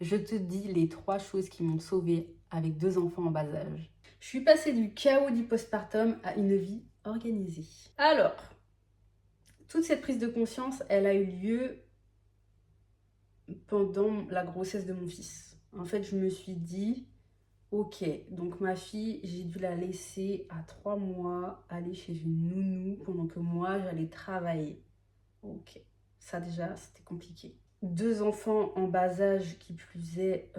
Je te dis les 3 choses qui m'ont sauvée avec 2 enfants en bas âge. Je suis passée du chaos du postpartum à une vie organisée. Alors, toute cette prise de conscience, elle a eu lieu pendant la grossesse de mon fils. En fait, je me suis dit, ok, donc ma fille, j'ai dû la laisser à 3 mois aller chez une nounou pendant que moi, j'allais travailler. Ok, ça déjà, c'était compliqué. 2 enfants en bas âge qui plus est,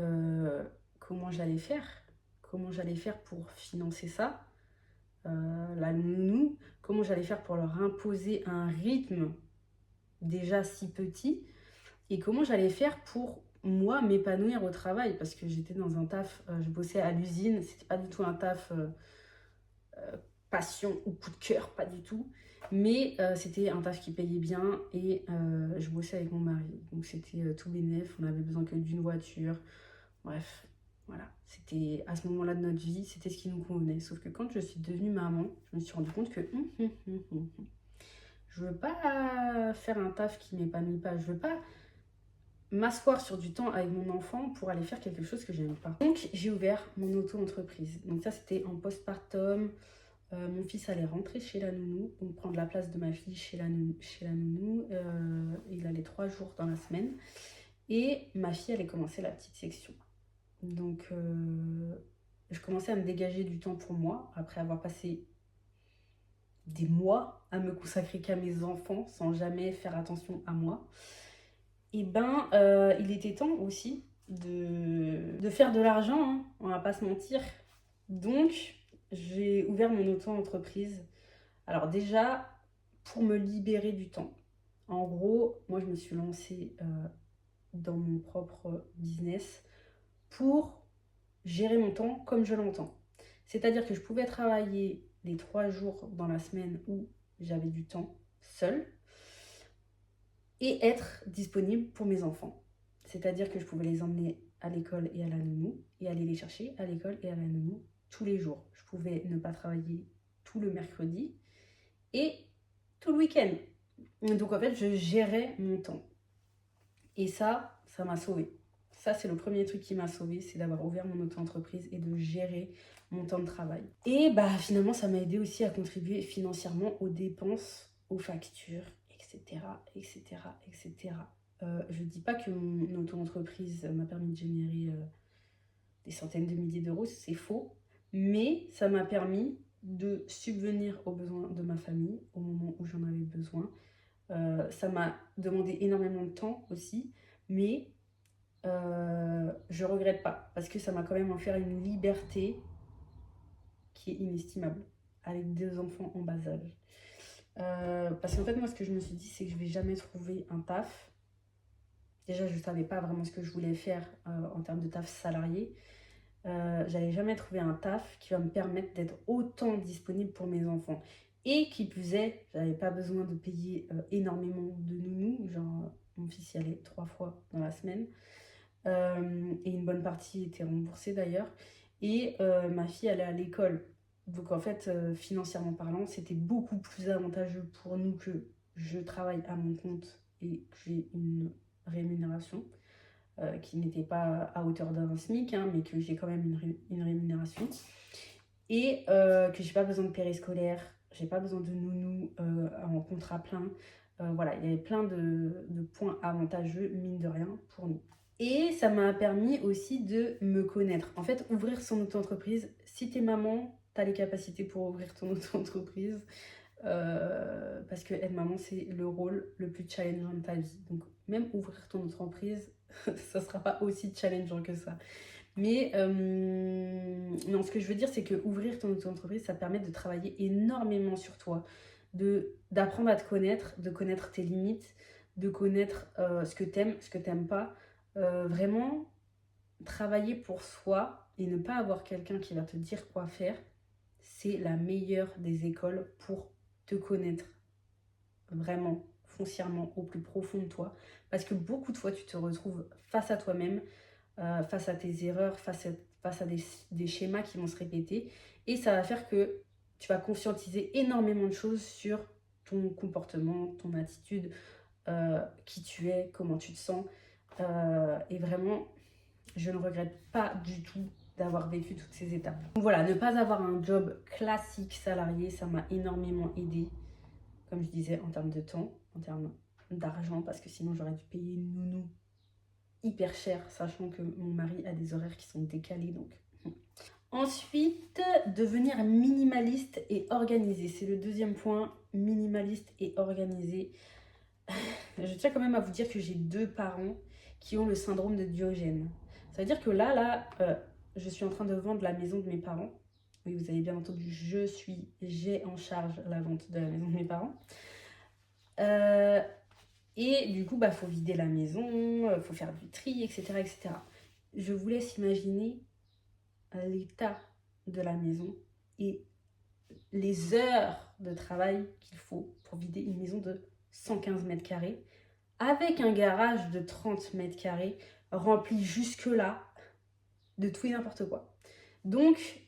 comment j'allais faire? Comment j'allais faire pour financer ça? La nounou, comment j'allais faire pour leur imposer un rythme déjà si petit? Et comment j'allais faire pour moi m'épanouir au travail? Parce que j'étais dans un taf, je bossais à l'usine, c'était pas du tout un taf passion ou coup de cœur, pas du tout. Mais c'était un taf qui payait bien et je bossais avec mon mari. Donc c'était tout bénef, on avait besoin que d'une voiture. Bref, voilà. C'était à ce moment-là de notre vie, c'était ce qui nous convenait. Sauf que quand je suis devenue maman, je me suis rendu compte que je veux pas faire un taf qui m'épanouit pas. Je veux pas m'asseoir sur du temps avec mon enfant pour aller faire quelque chose que j'aime pas. Donc j'ai ouvert mon auto-entreprise. Donc ça c'était en postpartum. Mon fils allait rentrer chez la nounou, donc prendre la place de ma fille chez la nounou. Il allait 3 jours dans la semaine. Et ma fille allait commencer la petite section. Donc je commençais à me dégager du temps pour moi, après avoir passé des mois à me consacrer qu'à mes enfants sans jamais faire attention à moi. Et ben, il était temps aussi de faire de l'argent, hein, on va pas se mentir. Donc, j'ai ouvert mon auto-entreprise. Alors déjà, pour me libérer du temps. En gros, moi, je me suis lancée dans mon propre business pour gérer mon temps comme je l'entends. C'est-à-dire que je pouvais travailler les 3 jours dans la semaine où j'avais du temps seule et être disponible pour mes enfants. C'est-à-dire que je pouvais les emmener à l'école et à la nounou et aller les chercher à l'école et à la nounou tous les jours. Je pouvais ne pas travailler tout le mercredi et tout le week-end. Donc en fait, je gérais mon temps. Et ça m'a sauvée. Ça, c'est le premier truc qui m'a sauvée, c'est d'avoir ouvert mon auto-entreprise et de gérer mon temps de travail. Et bah finalement, ça m'a aidé aussi à contribuer financièrement aux dépenses, aux factures, etc., etc., etc. Je dis pas que mon auto-entreprise m'a permis de générer des centaines de milliers d'euros, c'est faux. Mais ça m'a permis de subvenir aux besoins de ma famille au moment où j'en avais besoin. Ça m'a demandé énormément de temps aussi, mais je regrette pas parce que ça m'a quand même offert une liberté qui est inestimable avec 2 enfants en bas âge. Parce qu'en fait, moi, ce que je me suis dit, c'est que je vais jamais trouver un taf. Déjà, je savais pas vraiment ce que je voulais faire en termes de taf salarié. J'allais jamais trouver un taf qui va me permettre d'être autant disponible pour mes enfants. Et qui plus est, j'avais pas besoin de payer énormément de nounous. Genre, mon fils y allait 3 fois dans la semaine. Et une bonne partie était remboursée d'ailleurs. Et ma fille allait à l'école. Donc en fait, financièrement parlant, c'était beaucoup plus avantageux pour nous que je travaille à mon compte et que j'ai une rémunération qui n'était pas à hauteur d'un SMIC, hein, mais que j'ai quand même une rémunération. Et que j'ai pas besoin de périscolaire, j'ai pas besoin de nounou en contrat plein. Voilà, il y avait plein de points avantageux, mine de rien, pour nous. Et ça m'a permis aussi de me connaître. En fait, ouvrir son auto-entreprise, si t'es maman, t'as les capacités pour ouvrir ton auto-entreprise. Parce que être maman, c'est le rôle le plus challengeant de ta vie. Donc, même ouvrir ton entreprise, ça sera pas aussi challengeant que ça. Mais non, ce que je veux dire, c'est que ouvrir ton auto-entreprise, ça te permet de travailler énormément sur toi, d'apprendre à te connaître, de connaître tes limites, de connaître ce que t'aimes, ce que t'aimes pas. Vraiment, travailler pour soi et ne pas avoir quelqu'un qui va te dire quoi faire, c'est la meilleure des écoles pour te connaître vraiment foncièrement au plus profond de toi. Parce que beaucoup de fois, tu te retrouves face à toi-même, face à tes erreurs, face à des schémas qui vont se répéter. Et ça va faire que tu vas conscientiser énormément de choses sur ton comportement, ton attitude, qui tu es, comment tu te sens. Et vraiment, Je ne regrette pas du tout d'avoir vécu toutes ces étapes. Donc voilà, ne pas avoir un job classique salarié, ça m'a énormément aidé, comme je disais, en termes de temps, en termes d'argent, parce que sinon j'aurais dû payer une nounou hyper cher, sachant que mon mari a des horaires qui sont décalés, donc... Ensuite, devenir minimaliste et organisé. C'est le deuxième point, minimaliste et organisé. Je tiens quand même à vous dire que j'ai 2 parents qui ont le syndrome de Diogène. Ça veut dire que là, je suis en train de vendre la maison de mes parents. Oui, vous avez bien entendu, j'ai en charge la vente de la maison de mes parents. Et du coup, bah, faut vider la maison, faut faire du tri, etc., etc. Je vous laisse imaginer l'état de la maison et les heures de travail qu'il faut pour vider une maison de 115 mètres carrés avec un garage de 30 mètres carrés rempli jusque-là de tout et n'importe quoi. Donc,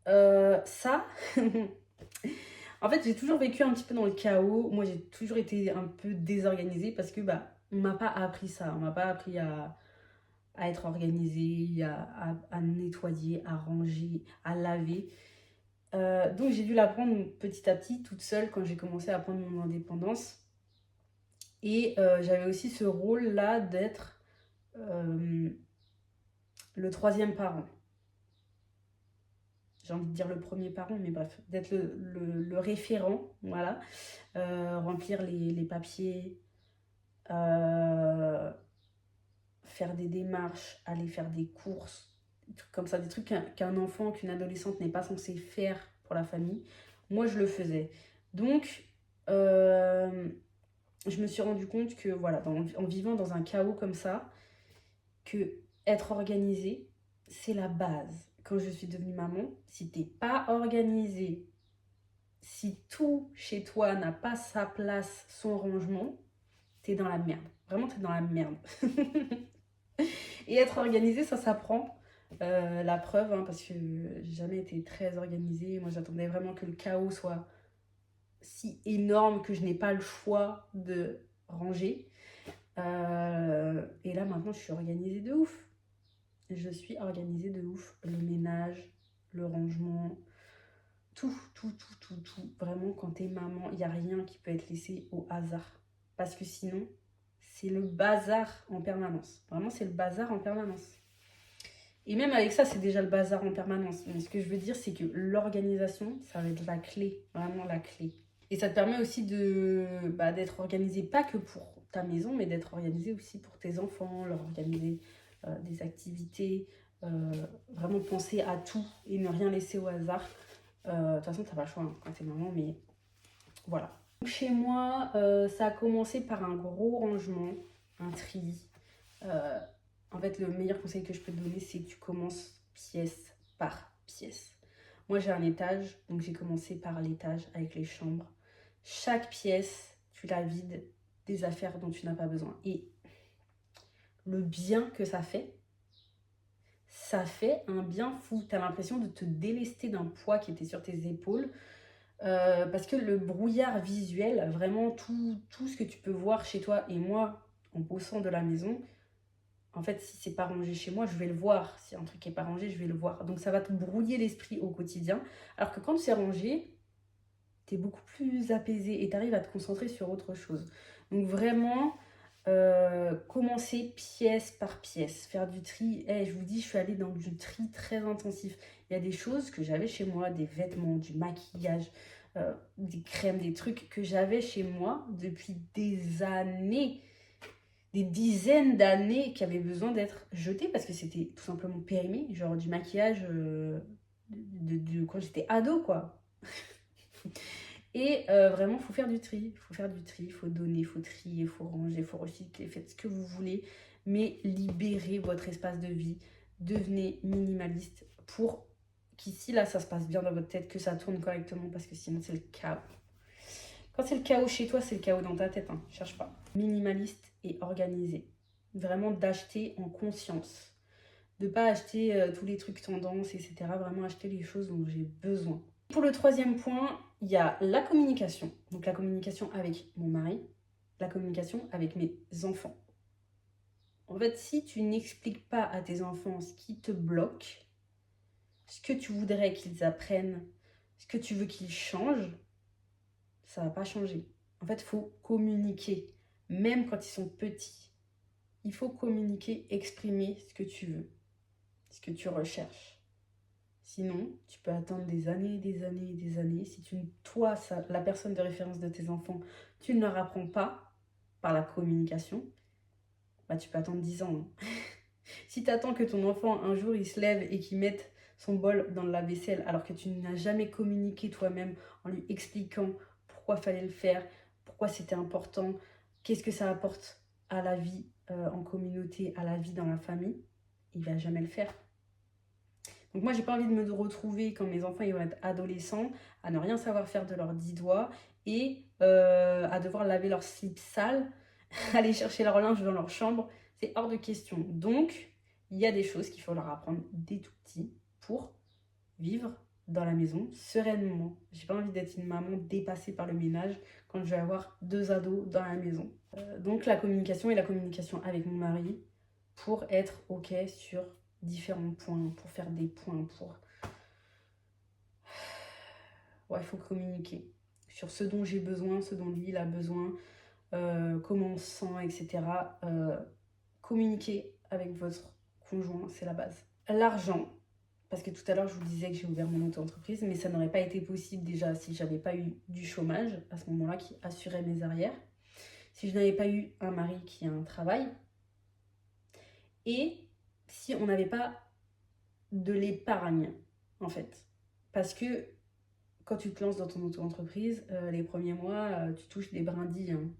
ça, en fait, j'ai toujours vécu un petit peu dans le chaos. Moi, j'ai toujours été un peu désorganisée parce que on m'a pas appris ça. On m'a pas appris à être organisée, à nettoyer, à ranger, à laver. Donc, j'ai dû l'apprendre petit à petit, toute seule, quand j'ai commencé à prendre mon indépendance. Et j'avais aussi ce rôle-là d'être le 3e parent. J'ai envie de dire le premier parent, mais bref, d'être le référent, voilà. Remplir les papiers, faire des démarches, aller faire des courses, des trucs comme ça, des trucs qu'un enfant, qu'une adolescente n'est pas censé faire pour la famille. Moi, je le faisais. Donc, je me suis rendu compte que, voilà, en vivant dans un chaos comme ça, que être organisé, c'est la base. Quand je suis devenue maman, si t'es pas organisé, si tout chez toi n'a pas sa place, son rangement, t'es dans la merde. Vraiment, t'es dans la merde. Et être organisé, ça s'apprend. La preuve, hein, parce que j'ai jamais été très organisée. Moi, j'attendais vraiment que le chaos soit si énorme que je n'ai pas le choix de ranger. Et là, maintenant, je suis organisée de ouf. Je suis organisée de ouf. Le ménage, le rangement, tout. Vraiment, quand t'es maman, il n'y a rien qui peut être laissé au hasard. Parce que sinon, c'est le bazar en permanence. Vraiment, c'est le bazar en permanence. Et même avec ça, c'est déjà le bazar en permanence. Mais ce que je veux dire, c'est que l'organisation, ça va être la clé. Vraiment la clé. Et ça te permet aussi d'être organisé, pas que pour ta maison, mais d'être organisé aussi pour tes enfants, leur organiser des activités, vraiment penser à tout et ne rien laisser au hasard. De toute façon, t'as pas le choix hein, quand t'es maman, mais voilà. Chez moi, ça a commencé par un gros rangement, un tri. En fait, le meilleur conseil que je peux te donner, c'est que tu commences pièce par pièce. Moi, j'ai un étage, donc j'ai commencé par l'étage avec les chambres. Chaque pièce, tu la vides des affaires dont tu n'as pas besoin. Et le bien que ça fait un bien fou. Tu as l'impression de te délester d'un poids qui était sur tes épaules. Parce que le brouillard visuel, vraiment tout ce que tu peux voir chez toi, et moi, en bossant de la maison, en fait, si c'est pas rangé chez moi, je vais le voir. Si un truc est pas rangé, je vais le voir. Donc ça va te brouiller l'esprit au quotidien. Alors que quand c'est rangé, t'es beaucoup plus apaisé et t'arrives à te concentrer sur autre chose. Donc vraiment, commencer pièce par pièce, faire du tri. Je vous dis, je suis allée dans du tri très intensif. Il y a des choses que j'avais chez moi, des vêtements, du maquillage, des crèmes, des trucs que j'avais chez moi depuis des années, des dizaines d'années, qui avaient besoin d'être jetés parce que c'était tout simplement périmé, genre du maquillage quand j'étais ado, quoi. Et vraiment, il faut faire du tri. Il faut donner, il faut trier, il faut ranger, il faut recycler. Faites ce que vous voulez, mais libérez votre espace de vie. Devenez minimaliste pour qu'ici, là, ça se passe bien dans votre tête, que ça tourne correctement, parce que sinon, c'est le chaos. Quand c'est le chaos chez toi, c'est le chaos dans ta tête. Hein. Cherche pas. Minimaliste et organisé. Vraiment d'acheter en conscience. De ne pas acheter tous les trucs tendance, etc. Vraiment acheter les choses dont j'ai besoin. Pour le 3e point, il y a la communication. Donc la communication avec mon mari, la communication avec mes enfants. En fait, si tu n'expliques pas à tes enfants ce qui te bloque, ce que tu voudrais qu'ils apprennent, ce que tu veux qu'ils changent, ça va pas changer. En fait, il faut communiquer, même quand ils sont petits. Il faut communiquer, exprimer ce que tu veux, ce que tu recherches. Sinon, tu peux attendre des années, des années, des années. Si toi, la personne de référence de tes enfants, tu ne leur apprends pas par la communication, bah, tu peux attendre 10 ans. Hein. Si tu attends que ton enfant, un jour, il se lève et qu'il mette son bol dans le lave-vaisselle, alors que tu n'as jamais communiqué toi-même en lui expliquant pourquoi fallait le faire, pourquoi c'était important, qu'est-ce que ça apporte à la vie en communauté, à la vie dans la famille, il va jamais le faire. Donc moi, j'ai pas envie de me retrouver quand mes enfants ils vont être adolescents, à ne rien savoir faire de leurs 10 doigts et à devoir laver leur slip sale, aller chercher leur linge dans leur chambre. C'est hors de question. Donc, il y a des choses qu'il faut leur apprendre dès tout petit pour vivre dans la maison sereinement. J'ai pas envie d'être une maman dépassée par le ménage quand je vais avoir 2 ados dans la maison. Donc la communication et la communication avec mon mari pour être OK sur différents points, pour faire des points, pour... Ouais, il faut communiquer sur ce dont j'ai besoin, ce dont lui il a besoin, comment on se sent, etc. Communiquer avec votre conjoint, c'est la base. L'argent, parce que tout à l'heure je vous disais que j'ai ouvert mon auto-entreprise, mais ça n'aurait pas été possible déjà si j'avais pas eu du chômage à ce moment-là qui assurait mes arrières, si je n'avais pas eu un mari qui a un travail, et si on n'avait pas de l'épargne, en fait. Parce que quand tu te lances dans ton auto-entreprise, les premiers mois, tu touches des brindilles, hein.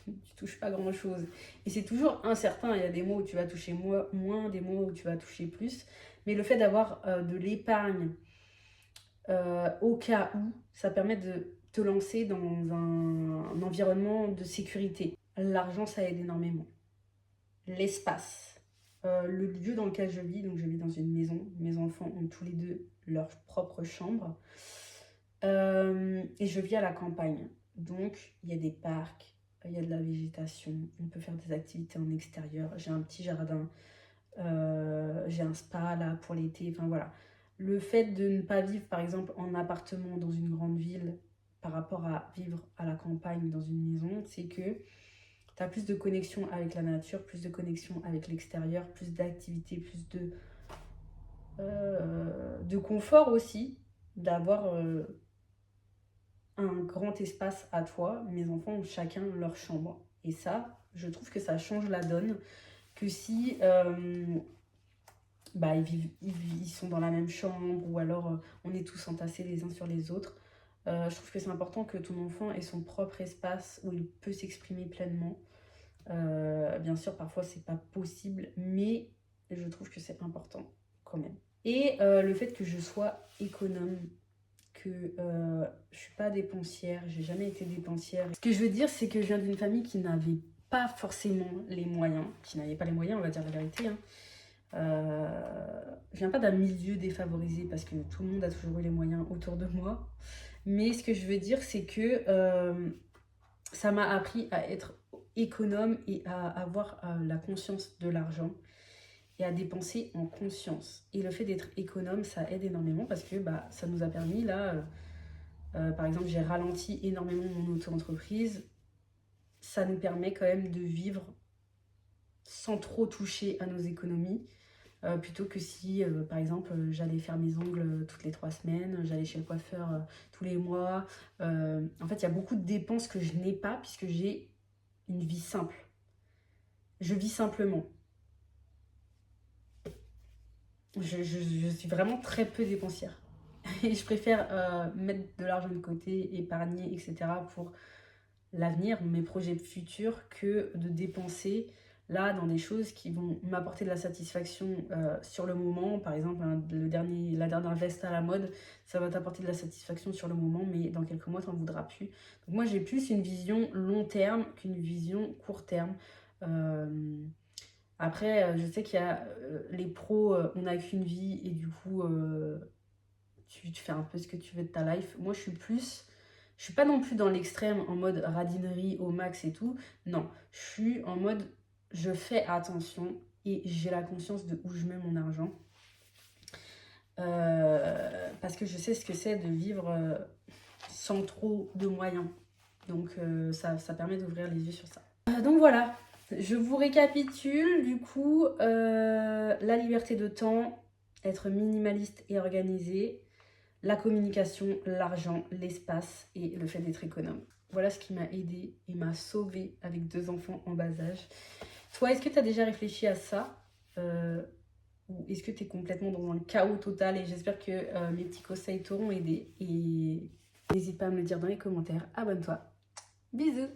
Tu touches pas grand-chose. Et c'est toujours incertain, il y a des mois où tu vas toucher moins, des mois où tu vas toucher plus. Mais le fait d'avoir de l'épargne au cas où, ça permet de te lancer dans un environnement de sécurité. L'argent, ça aide énormément. L'espace. Le lieu dans lequel je vis, donc je vis dans une maison. Mes enfants ont tous les deux leur propre chambre. Et je vis à la campagne. Donc, il y a des parcs, il y a de la végétation, on peut faire des activités en extérieur. J'ai un petit jardin, j'ai un spa là pour l'été, enfin voilà. Le fait de ne pas vivre par exemple en appartement dans une grande ville par rapport à vivre à la campagne dans une maison, c'est que tu as plus de connexion avec la nature, plus de connexion avec l'extérieur, plus d'activités, plus de confort aussi, d'avoir un grand espace à toi. Mes enfants ont chacun leur chambre. Et ça, je trouve que ça change la donne que si bah, ils sont dans la même chambre ou alors on est tous entassés les uns sur les autres. Je trouve que c'est important que ton enfant ait son propre espace où il peut s'exprimer pleinement. Bien sûr, parfois c'est pas possible, mais je trouve que c'est important quand même. Et le fait que je sois économe, que je suis pas dépensière, j'ai jamais été dépensière. Ce que je veux dire, c'est que je viens d'une famille qui n'avait pas forcément les moyens, qui n'avait pas les moyens, on va dire la vérité. Hein. Je viens pas d'un milieu défavorisé parce que tout le monde a toujours eu les moyens autour de moi. Mais ce que je veux dire, c'est que ça m'a appris à être économe et à avoir la conscience de l'argent et à dépenser en conscience. Et le fait d'être économe, ça aide énormément parce que bah, ça nous a permis, là, par exemple, j'ai ralenti énormément mon auto-entreprise. Ça nous permet quand même de vivre sans trop toucher à nos économies. Plutôt que si, par exemple, j'allais faire mes ongles toutes les 3 semaines, j'allais chez le coiffeur tous les mois. En fait, il y a beaucoup de dépenses que je n'ai pas puisque j'ai une vie simple. Je vis simplement. Je suis vraiment très peu dépensière. Et je préfère mettre de l'argent de côté, épargner, etc. pour l'avenir, mes projets futurs, que de dépenser là dans des choses qui vont m'apporter de la satisfaction sur le moment. Par exemple, hein, la dernière veste à la mode, ça va t'apporter de la satisfaction sur le moment, mais dans quelques mois, tu n'en voudras plus. Donc moi, j'ai plus une vision long terme qu'une vision court terme. Après, je sais qu'il y a les pros, on n'a qu'une vie et du coup, tu fais un peu ce que tu veux de ta life. Moi, je suis pas non plus dans l'extrême en mode radinerie au max et tout. Non, je suis en mode je fais attention et j'ai la conscience de où je mets mon argent. Parce que je sais ce que c'est de vivre sans trop de moyens. Donc ça permet d'ouvrir les yeux sur ça. Donc voilà, je vous récapitule du coup, la liberté de temps, être minimaliste et organisé, la communication, l'argent, l'espace et le fait d'être économe. Voilà ce qui m'a aidé et m'a sauvé avec 2 enfants en bas âge. Toi, est-ce que tu as déjà réfléchi à ça ou est-ce que tu es complètement dans un chaos total? Et j'espère que mes petits conseils t'auront aidé. Et n'hésite pas à me le dire dans les commentaires. Abonne-toi. Bisous!